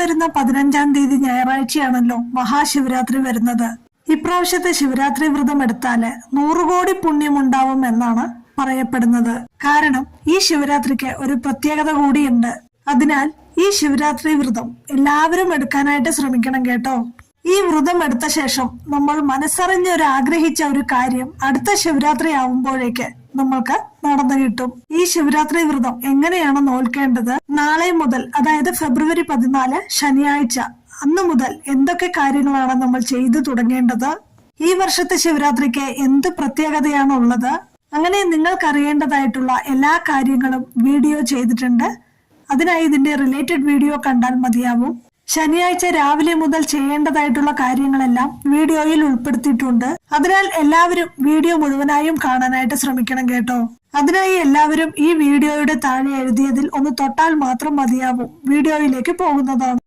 വരുന്ന 15-ാം തീയതി ഞായറാഴ്ചയാണല്ലോ മഹാശിവരാത്രി വരുന്നത്. ഇപ്രാവശ്യത്തെ ശിവരാത്രി വ്രതം എടുത്താല് 100 കോടി പുണ്യം ഉണ്ടാവും എന്നാണ് പറയപ്പെടുന്നത്. കാരണം ഈ ശിവരാത്രിക്ക് ഒരു പ്രത്യേകത കൂടിയുണ്ട്. അതിനാൽ ഈ ശിവരാത്രി വ്രതം എല്ലാവരും എടുക്കാനായിട്ട് ശ്രമിക്കണം കേട്ടോ. ഈ വ്രതം എടുത്ത ശേഷം നമ്മൾ മനസ്സറിഞ്ഞൊരു ആഗ്രഹിച്ച ഒരു കാര്യം അടുത്ത ശിവരാത്രി ആവുമ്പോഴേക്ക് നമ്മൾക്ക് നടന്നു കിട്ടും. ഈ ശിവരാത്രി വ്രതം എങ്ങനെയാണ് നോൽക്കേണ്ടത്, നാളെ മുതൽ അതായത് ഫെബ്രുവരി 14 ശനിയാഴ്ച അന്നു മുതൽ എന്തൊക്കെ കാര്യങ്ങളാണ് നമ്മൾ ചെയ്തു തുടങ്ങേണ്ടത്, ഈ വർഷത്തെ ശിവരാത്രിക്ക് എന്ത് പ്രത്യേകതയാണ് ഉള്ളത്, അങ്ങനെ നിങ്ങൾക്ക് അറിയേണ്ടതായിട്ടുള്ള എല്ലാ കാര്യങ്ങളും വീഡിയോ ചെയ്തിട്ടുണ്ട്. അതിനായി ഇതിന്റെ റിലേറ്റഡ് വീഡിയോ കണ്ടാൽ മതിയാവും. ശനിയാഴ്ച രാവിലെ മുതൽ ചെയ്യേണ്ടതായിട്ടുള്ള കാര്യങ്ങളെല്ലാം വീഡിയോയിൽ ഉൾപ്പെടുത്തിയിട്ടുണ്ട്. അതിനാൽ എല്ലാവരും വീഡിയോ മുഴുവനായും കാണാനായിട്ട് ശ്രമിക്കണം കേട്ടോ. അതിനായി എല്ലാവരും ഈ വീഡിയോയുടെ താഴെ എഴുതിയതിൽ ഒന്ന് തൊട്ടാൽ മാത്രം മതിയാവും. വീഡിയോയിലേക്ക് പോകുന്നതാണ്.